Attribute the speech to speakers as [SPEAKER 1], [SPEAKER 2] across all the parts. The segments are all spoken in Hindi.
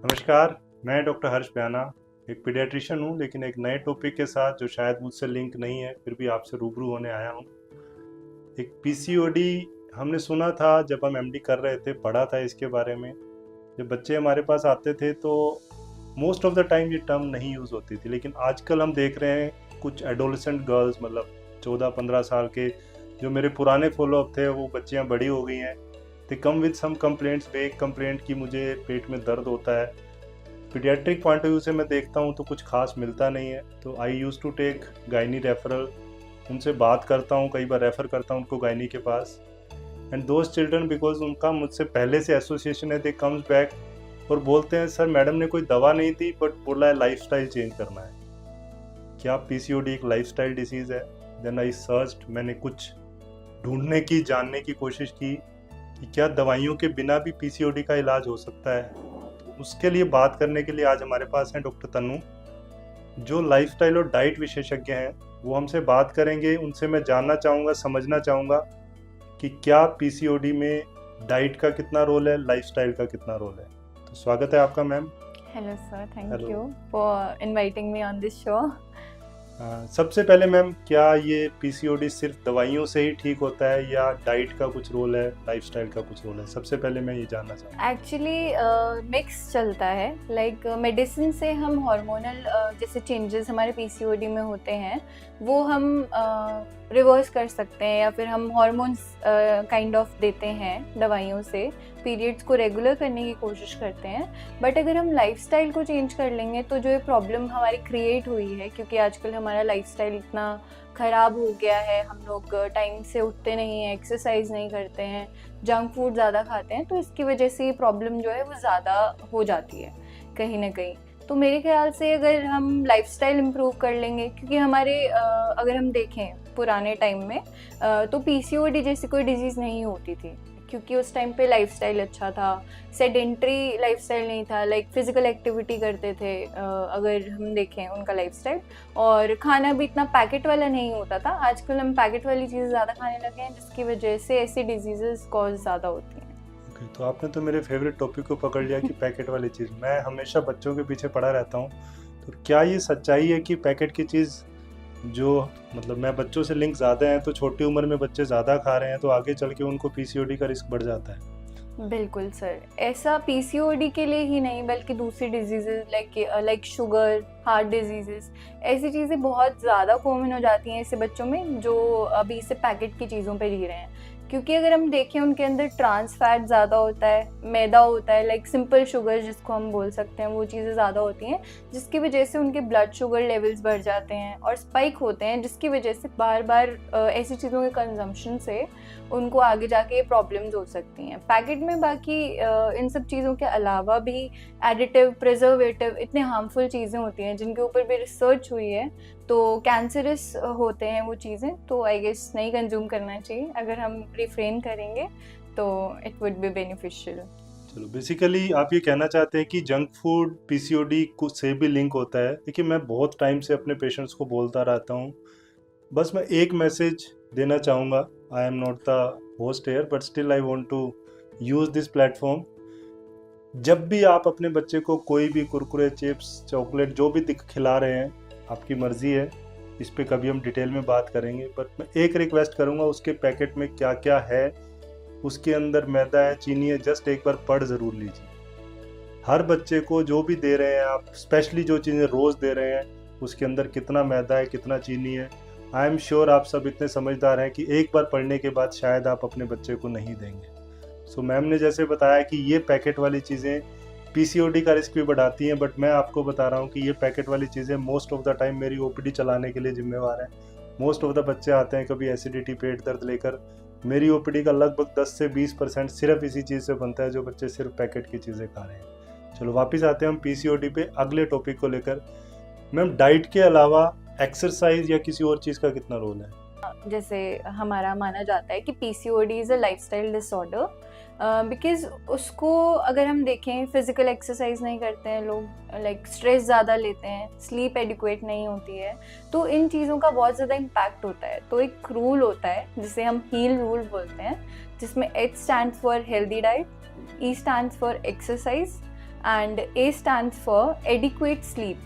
[SPEAKER 1] नमस्कार, मैं डॉक्टर हर्ष प्याना एक पीडियाट्रिशियन हूँ, लेकिन एक नए टॉपिक के साथ जो शायद मुझसे लिंक नहीं है, फिर भी आपसे रूबरू होने आया हूँ। एक पीसीओडी हमने सुना था जब हम एमडी कर रहे थे, पढ़ा था इसके बारे में। जब बच्चे हमारे पास आते थे तो मोस्ट ऑफ द टाइम ये टर्म नहीं यूज़ होती थी, लेकिन आजकल हम देख रहे हैं कुछ एडोलेसेंट गर्ल्स, मतलब 14-15 साल के, जो मेरे पुराने फॉलोअप थे, वो बच्चियाँ बड़ी हो गई हैं। दे कम विद सम कंप्लेंट्स, वेग कंप्लेंट की मुझे पेट में दर्द होता है। पीडियाट्रिक पॉइंट ऑफ व्यू से मैं देखता हूँ तो कुछ खास मिलता नहीं है, तो I use to take gynae referral. उनसे बात करता हूँ, कई बार रेफ़र करता हूँ उनको गायनी के पास। एंड दोज चिल्ड्रन, बिकॉज उनका मुझसे पहले से एसोसिएशन है, दे कम्स बैक और बोलते हैं सर मैडम ने कोई दवा नहीं दी, बट बोला है लाइफस्टाइल चेंज करना है। क्या पीसीओडी एक लाइफस्टाइल डिसीज़ है? देन आई सर्च्ड, मैंने कुछ ढूंढने की, जानने की कोशिश की कि क्या दवाइयों के बिना भी पीसीओडी का इलाज हो सकता है। उसके लिए बात करने के लिए आज हमारे पास हैं डॉक्टर तन्नू, जो लाइफस्टाइल और डाइट विशेषज्ञ हैं। वो हमसे बात करेंगे, उनसे मैं जानना चाहूँगा, समझना चाहूँगा कि क्या पीसीओडी में डाइट का कितना रोल है, लाइफस्टाइल का कितना रोल है। तो स्वागत है आपका ma'am.
[SPEAKER 2] Hello sir, thank
[SPEAKER 1] hello.
[SPEAKER 2] you for inviting me on this show.
[SPEAKER 1] सबसे पहले मैम, क्या ये पीसीओडी सिर्फ दवाइयों से ही ठीक होता है या डाइट का कुछ रोल है, लाइफस्टाइल का कुछ रोल है? सबसे पहले मैं ये जानना चाहूँगा।
[SPEAKER 2] एक्चुअली मिक्स चलता है, लाइक मेडिसिन से हम हार्मोनल जैसे चेंजेस हमारे पीसीओडी में होते हैं वो हम रिवर्स कर सकते हैं, या फिर हम हार्मोन्स काइंड ऑफ देते हैं दवाइयों से, पीरियड्स को रेगुलर करने की कोशिश करते हैं। बट अगर हम लाइफस्टाइल को चेंज कर लेंगे तो जो ये प्रॉब्लम हमारी क्रिएट हुई है, क्योंकि आजकल हमारा लाइफस्टाइल इतना ख़राब हो गया है, हम लोग टाइम से उठते नहीं हैं, एक्सरसाइज नहीं करते हैं, जंक फूड ज़्यादा खाते हैं, तो इसकी वजह से ये प्रॉब्लम जो है वो ज़्यादा हो जाती है कहीं ना कहीं। तो मेरे ख्याल से अगर हम लाइफस्टाइल इम्प्रूव कर लेंगे, क्योंकि हमारे अगर हम देखें पुराने टाइम में तो पीसीओडी जैसी कोई डिजीज़ नहीं होती थी, क्योंकि उस टाइम पे लाइफस्टाइल अच्छा था, सेडेंट्री लाइफस्टाइल नहीं था, लाइक फिजिकल एक्टिविटी करते थे अगर हम देखें उनका लाइफस्टाइल, और खाना भी इतना पैकेट वाला नहीं होता था। आजकल हम पैकेट वाली चीज़ें ज़्यादा खाने लगे हैं, जिसकी वजह से ऐसी डिजीज़ेस कॉज ज़्यादा होती हैं।
[SPEAKER 1] ओके, तो आपने तो मेरे फेवरेट टॉपिक को पकड़ लिया कि पैकेट वाली चीज़। मैं हमेशा बच्चों के पीछे पड़ा रहता हूँ, तो क्या ये सच्चाई है कि पैकेट की चीज़, जो मतलब मैं बच्चों से लिंक ज़्यादा है, तो छोटी उम्र में बच्चे ज़्यादा खा रहे हैं तो आगे चल के उनको पीसीओडी का रिस्क बढ़ जाता है?
[SPEAKER 2] बिल्कुल सर, ऐसा पीसीओडी के लिए ही नहीं बल्कि दूसरी diseases like sugar, heart diseases, ऐसी चीज़ें बहुत ज़्यादा कॉमन हो जाती हैं ऐसे बच्चों में जो अभी से पैकेट की चीज़ों पे जी रहे हैं। क्योंकि अगर हम देखें उनके अंदर ट्रांस फैट ज़्यादा होता है, मैदा होता है, लाइक सिंपल शुगर जिसको हम बोल सकते हैं, वो चीज़ें ज़्यादा होती हैं, जिसकी वजह से उनके ब्लड शुगर लेवल्स बढ़ जाते हैं और स्पाइक होते हैं, जिसकी वजह से बार बार ऐसी चीज़ों के कंजम्पशन से उनको आगे जाके ये प्रॉब्लम्स हो सकती हैं। पैकेट में बाकी इन सब चीज़ों के अलावा भी एडिटिव, प्रिजर्वेटिव, इतने हार्मफुल चीज़ें होती हैं जिनके ऊपर भी रिसर्च हुई है, तो कैंसरस होते हैं वो चीज़ें, तो आई गेस नहीं कंज्यूम करना चाहिए। अगर हम रिफ्रेन करेंगे तो इट वुड बी बेनिफिशियल।
[SPEAKER 1] चलो, बेसिकली आप ये कहना चाहते हैं कि जंक फूड पीसीओडी से भी लिंक होता है। देखिए, मैं बहुत टाइम से अपने पेशेंट्स को बोलता रहता हूँ, बस मैं एक मैसेज देना चाहूँगा। I am not the host here, but still I want to use this platform. जब भी आप अपने बच्चे को कोई भी कुरकुरे, चिप्स, चॉकलेट जो भी खिला रहे हैं, आपकी मर्ज़ी है, इस पे कभी हम डिटेल में बात करेंगे, बट मैं एक रिक्वेस्ट करूँगा, उसके पैकेट में क्या क्या है, उसके अंदर मैदा है, चीनी है, जस्ट एक बार पढ़ ज़रूर लीजिए। हर बच्चे को जो भी दे रहे हैं आप, स्पेशली जो चीज़ें रोज़ दे रहे हैं, उसके अंदर कितना मैदा है, कितना चीनी है। आई एम श्योर आप सब इतने समझदार हैं कि एक बार पढ़ने के बाद शायद आप अपने बच्चे को नहीं देंगे। सो मैम ने जैसे बताया कि ये पैकेट वाली चीज़ें पीसीओडी का रिस्क भी बढ़ाती हैं, बट मैं आपको बता रहा हूँ कि ये पैकेट वाली चीज़ें मोस्ट ऑफ द टाइम मेरी ओपीडी चलाने के लिए जिम्मेवार हैं। मोस्ट ऑफ द बच्चे आते हैं कभी एसिडिटी, पेट दर्द लेकर, मेरी ओपीडी का लगभग 10 से 20% सिर्फ इसी चीज़ से बनता है, जो बच्चे सिर्फ पैकेट की चीज़ें खा रहे हैं। चलो वापस आते हैं हम पीसीओडी पे अगले टॉपिक को लेकर। मैम, डाइट के अलावा एक्सरसाइज या किसी और चीज़ का कितना रोल है?
[SPEAKER 2] जैसे हमारा माना जाता है कि PCOD is a lifestyle disorder, because उसको अगर हम देखें, फिजिकल एक्सरसाइज नहीं करते हैं लोग, लाइक स्ट्रेस ज़्यादा लेते हैं, स्लीप एडिक्वेट नहीं होती है, तो इन चीज़ों का बहुत ज़्यादा इम्पैक्ट होता है। तो एक रूल होता है जिसे हम हील रूल बोलते हैं, जिसमें H stands for healthy diet, E stands for exercise, and A stands for adequate sleep,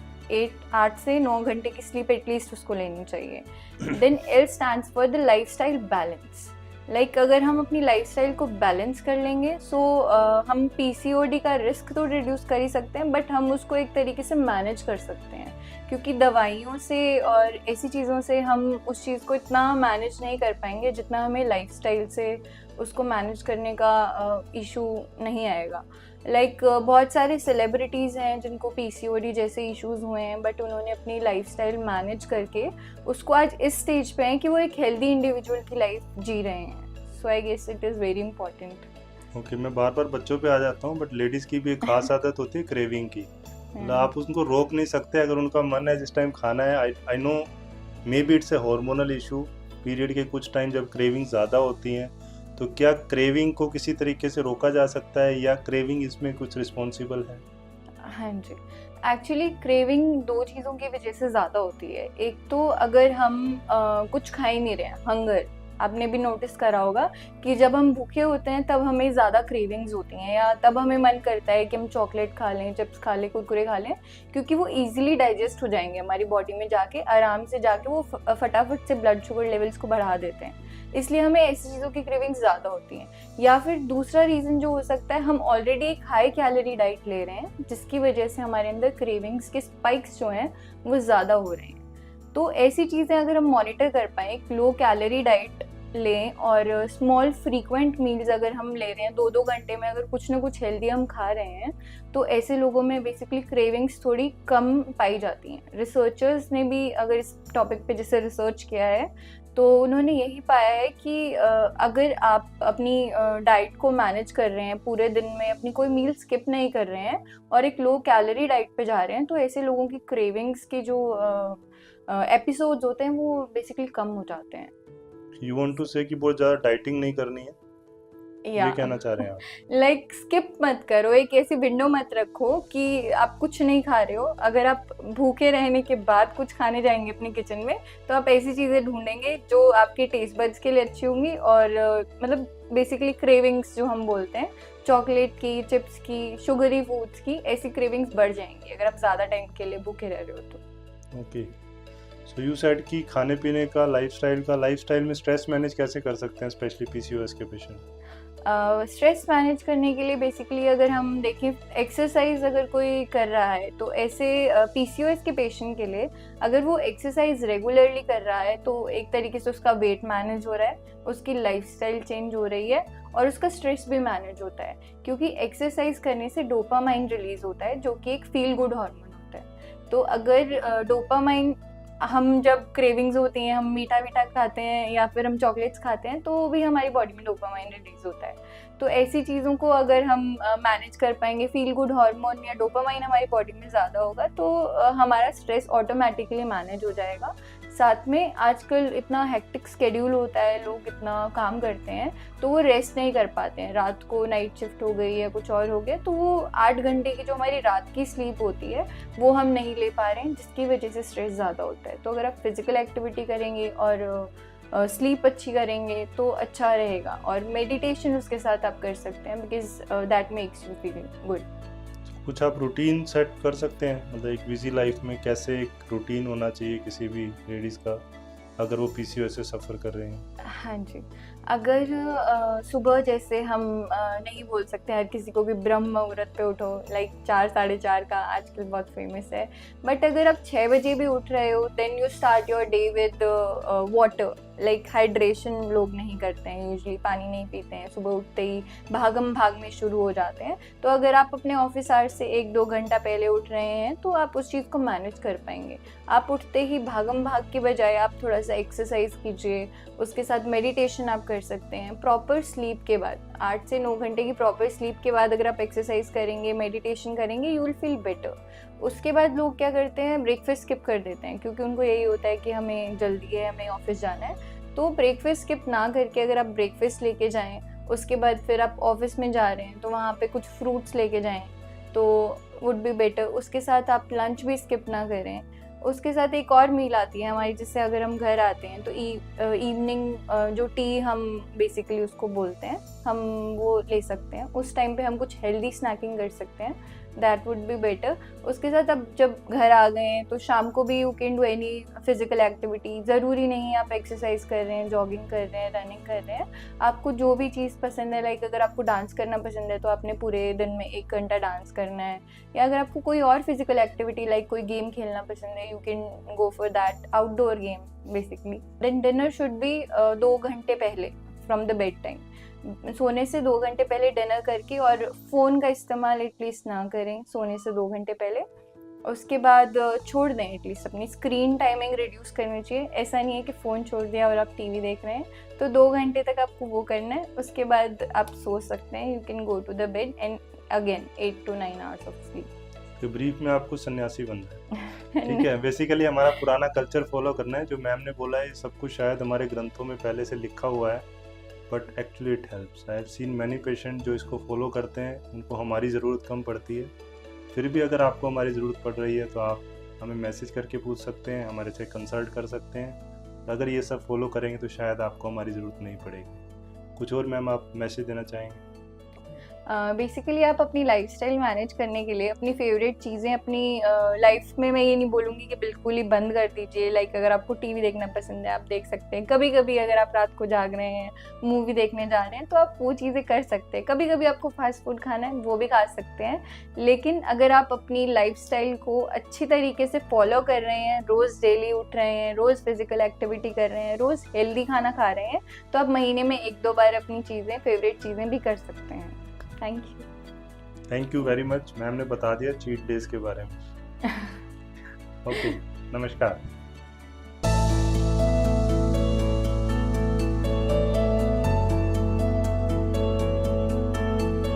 [SPEAKER 2] 8 से 9 घंटे की स्लीप एटलीस्ट उसको लेनी चाहिए। Then L stands for the lifestyle balance, like अगर हम अपनी लाइफस्टाइल को बैलेंस कर लेंगे सो हम पीसीओडी का रिस्क तो रिड्यूस कर ही सकते हैं, बट हम उसको एक तरीके से मैनेज कर सकते हैं, क्योंकि दवाइयों से और ऐसी चीज़ों से हम उस चीज़ को इतना मैनेज नहीं कर पाएंगे जितना हमें लाइफस्टाइल से उसको मैनेज करने का इशू नहीं आएगा। लाइक बहुत सारे सेलिब्रिटीज़ हैं जिनको पीसीओडी जैसे इश्यूज हुए हैं, बट उन्होंने अपनी लाइफस्टाइल मैनेज करके उसको आज इस स्टेज पे हैं कि वो एक हेल्दी इंडिविजुअल की लाइफ जी रहे हैं। So I guess it is very important.
[SPEAKER 1] Okay, मैं बार बार बच्चों पे आ जाता हूँ, बट लेडीज़ की भी एक खास आदत होती है क्रेविंग की। मतलब आप उनको रोक नहीं सकते, अगर उनका मन है जिस टाइम खाना है। I know may be it's a hormonal issue, period के कुछ टाइम जब क्रेविंग ज़्यादा होती हैं, तो क्या क्रेविंग को किसी तरीके से रोका जा सकता है या क्रेविंग इसमें कुछ रिस्पॉन्सिबल है?
[SPEAKER 2] हाँ जी, एक्चुअली क्रेविंग 2 चीज़ों की वजह से ज़्यादा होती है। एक तो अगर हम कुछ खा ही नहीं रहे हैं, हंगर, आपने भी नोटिस करा होगा कि जब हम भूखे होते हैं तब हमें ज़्यादा क्रेविंग्स होती हैं, या तब हमें मन करता है कि हम चॉकलेट खा लें, चिप्स खा लें, कुरकुरे खा लें, क्योंकि वो इजीली डाइजेस्ट हो जाएंगे हमारी बॉडी में जाके, आराम से जाके वो फटाफट से ब्लड शुगर लेवल्स को बढ़ा देते हैं, इसलिए हमें ऐसी चीज़ों की क्रेविंग्स ज़्यादा होती हैं। या फिर दूसरा रीज़न जो हो सकता है, हम ऑलरेडी एक हाई कैलोरी डाइट ले रहे हैं जिसकी वजह से हमारे अंदर क्रेविंग्स के स्पाइक्स जो हैं वो ज़्यादा हो रहे हैं। तो ऐसी चीज़ें अगर हम मॉनिटर कर पाएँ, एक लो कैलोरी डाइट लें और स्मॉल फ्रीक्वेंट मील्स अगर हम ले रहे हैं, 2-2 घंटे में अगर कुछ ना कुछ हेल्दी हम खा रहे हैं, तो ऐसे लोगों में बेसिकली क्रेविंग्स थोड़ी कम पाई जाती हैं। रिसर्चर्स ने भी अगर इस टॉपिक पे जैसे रिसर्च किया है, तो उन्होंने यही पाया है कि अगर आप अपनी डाइट को मैनेज कर रहे हैं, पूरे दिन में अपनी कोई मील स्किप नहीं कर रहे हैं और एक लो कैलोरी डाइट पे जा रहे हैं, तो ऐसे लोगों की क्रेविंग्स के जो एपिसोड्स होते हैं वो बेसिकली कम हो जाते हैं।
[SPEAKER 1] यू वांट टू से कि बहुत ज़्यादा डाइटिंग नहीं करनी है, ये कहना चाह रहे हैं आप?
[SPEAKER 2] लाइक स्किप मत करो, एक ऐसी विंडो मत रखो कि आप कुछ नहीं खा रहे हो। अगर आप भूखे रहने के बाद कुछ खाने जाएंगे अपने किचन में, तो आप ऐसी चीज़ें ढूंढेंगे जो आपके टेस्ट बड्स के लिए अच्छी होंगी, और मतलब बेसिकली क्रेविंग्स जो हम बोलते हैं, चॉकलेट की, चिप्स की, शुगरी फूड्स की, ऐसी क्रेविंग्स बढ़ जाएंगी अगर आप ज़्यादा टाइम के लिए भूखे रह रहे हो तो।
[SPEAKER 1] ओके, सो यू सेड कि खाने पीने का, लाइफस्टाइल में स्ट्रेस मैनेज कैसे कर सकते हैं, स्पेशली पीसीओएस के पेशेंट?
[SPEAKER 2] स्ट्रेस मैनेज करने के लिए बेसिकली अगर हम देखें, एक्सरसाइज अगर कोई कर रहा है, तो ऐसे पीसीओएस के पेशेंट के लिए अगर वो एक्सरसाइज रेगुलरली कर रहा है, तो एक तरीके से उसका वेट मैनेज हो रहा है, उसकी लाइफस्टाइल चेंज हो रही है और उसका स्ट्रेस भी मैनेज होता है, क्योंकि एक्सरसाइज करने से डोपामाइन रिलीज होता है जो कि एक फील गुड हार्मोन होता है। तो अगर डोपामाइन, हम जब क्रेविंग्स होती हैं, हम मीठा मीठा खाते हैं या फिर हम चॉकलेट्स खाते हैं, तो भी हमारी बॉडी में डोपामाइन रिलीज होता है। तो ऐसी चीज़ों को अगर हम मैनेज कर पाएंगे, फील गुड हार्मोन या डोपामाइन हमारी बॉडी में ज़्यादा होगा, तो हमारा स्ट्रेस ऑटोमेटिकली मैनेज हो जाएगा। साथ में आजकल इतना हेक्टिक स्केड्यूल होता है, लोग इतना काम करते हैं, तो वो रेस्ट नहीं कर पाते हैं। रात को नाइट शिफ्ट हो गई या कुछ और हो गया, तो वो 8 घंटे की जो हमारी रात की स्लीप होती है वो हम नहीं ले पा रहे हैं, जिसकी वजह से स्ट्रेस ज़्यादा होता है। तो अगर आप फिजिकल एक्टिविटी करेंगे और स्लीप अच्छी करेंगे तो अच्छा रहेगा, और मेडिटेशन उसके साथ आप कर सकते हैं, because that makes you feel good.
[SPEAKER 1] कुछ आप रूटीन सेट कर सकते हैं, मतलब एक बिजी लाइफ में कैसे एक रूटीन होना चाहिए किसी भी लेडीज़ का, अगर वो पीसीओएस से सफ़र कर रहे हैं?
[SPEAKER 2] हाँ जी, अगर सुबह जैसे हम नहीं बोल सकते हर किसी को भी ब्रह्म मुहूर्त पे उठो, लाइक 4 साढ़े 4 का आजकल बहुत फेमस है, बट अगर आप 6 बजे भी उठ रहे हो, then you start your day with water. Like hydration लोग नहीं करते हैं, यूजली पानी नहीं पीते हैं, सुबह उठते ही भागम भाग में शुरू हो जाते हैं। तो अगर आप अपने ऑफिस आवर्स से 1-2 घंटा पहले उठ रहे हैं, तो आप उस चीज़ को मैनेज कर पाएंगे। आप उठते ही भागम भाग के बजाय आप थोड़ा सा एक्सरसाइज कीजिए, उसके साथ मेडिटेशन आप कर सकते हैं। प्रॉपर स्लीप के बाद, 8 से 9 घंटे की प्रॉपर स्लीप के बाद अगर आप एक्सरसाइज करेंगे, मेडिटेशन करेंगे, यू विल फील बेटर। उसके बाद लोग क्या करते हैं, ब्रेकफास्ट स्किप कर देते हैं, क्योंकि उनको यही होता है कि हमें जल्दी है, हमें ऑफिस जाना है। तो ब्रेकफास्ट स्किप ना करके अगर आप ब्रेकफास्ट लेके जाएं, उसके बाद फिर आप ऑफिस में जा रहे हैं तो वहाँ पे कुछ फ्रूट्स लेके जाएं, तो वुड बी बेटर। उसके साथ आप लंच भी स्किप ना करें। उसके साथ एक और मील आती है हमारी, जिससे अगर हम घर आते हैं तो इवनिंग जो टी हम बेसिकली उसको बोलते हैं, हम वो ले सकते हैं। उस टाइम पे हम कुछ हेल्दी स्नैकिंग कर सकते हैं, दैट वुड बी बेटर। उसके साथ अब जब घर आ गए हैं तो शाम को भी you can do any physical activity. ज़रूरी नहीं है आप एक्सरसाइज कर रहे हैं, जॉगिंग कर रहे हैं, रनिंग कर रहे हैं, आपको जो भी चीज़ पसंद है, लाइक अगर आपको डांस करना पसंद है तो आपने पूरे दिन में 1 घंटा डांस करना है, या अगर आपको कोई और फिजिकल एक्टिविटी लाइक कोई गेम खेलना पसंद है, you can go for that, outdoor game basically. Then dinner should be 2 घंटे पहले फ्रॉम द बेड टाइम। सोने से 2 घंटे पहले डिनर करके, और फ़ोन का इस्तेमाल एटलीस्ट ना करें सोने से 2 घंटे पहले। उसके बाद छोड़ दें, एटलीस्ट अपनी स्क्रीन टाइमिंग रिड्यूस करनी चाहिए। ऐसा नहीं है कि फ़ोन छोड़ दिया और आप टीवी देख रहे हैं, तो 2 घंटे तक आपको वो करना है। उसके बाद आप सो सकते हैं, you can go to the bed and again 8 to 9 hours of sleep.
[SPEAKER 1] तो ब्रीफ में आपको सन्यासी बनना है, ठीक है। बेसिकली हमारा पुराना कल्चर फॉलो करना है। जो मैम ने बोला है सब कुछ शायद हमारे ग्रंथों में पहले से लिखा हुआ है, but actually it helps. I have seen many patient जो इसको फॉलो करते हैं, उनको हमारी ज़रूरत कम पड़ती है। फिर भी अगर आपको हमारी ज़रूरत पड़ रही है तो आप हमें मैसेज करके पूछ सकते हैं, हमारे से कंसल्ट कर सकते हैं। अगर ये सब फॉलो करेंगे तो शायद आपको हमारी ज़रूरत नहीं पड़ेगी। कुछ और मैम आप मैसेज देना चाहेंगे?
[SPEAKER 2] बेसिकली आप अपनी लाइफस्टाइल मैनेज करने के लिए अपनी फेवरेट चीज़ें अपनी लाइफ में, मैं ये नहीं बोलूँगी कि बिल्कुल ही बंद कर दीजिए। लाइक अगर आपको टीवी देखना पसंद है, आप देख सकते हैं। कभी कभी अगर आप रात को जाग रहे हैं, मूवी देखने जा रहे हैं, तो आप वो चीज़ें कर सकते हैं। कभी कभी आपको फास्ट फूड खाना है, वो भी खा सकते हैं। लेकिन अगर आप अपनी लाइफस्टाइल को अच्छी तरीके से फॉलो कर रहे हैं, रोज़ डेली उठ रहे हैं, रोज़ फिजिकल एक्टिविटी कर रहे हैं, रोज़ हेल्दी खाना खा रहे हैं, तो आप महीने में 1-2 बार अपनी चीज़ें, फेवरेट चीज़ें भी कर सकते हैं। Thank you
[SPEAKER 1] very much. Ma'am ने बता दिया चीट डेज के बारे में। ओके, नमस्कार।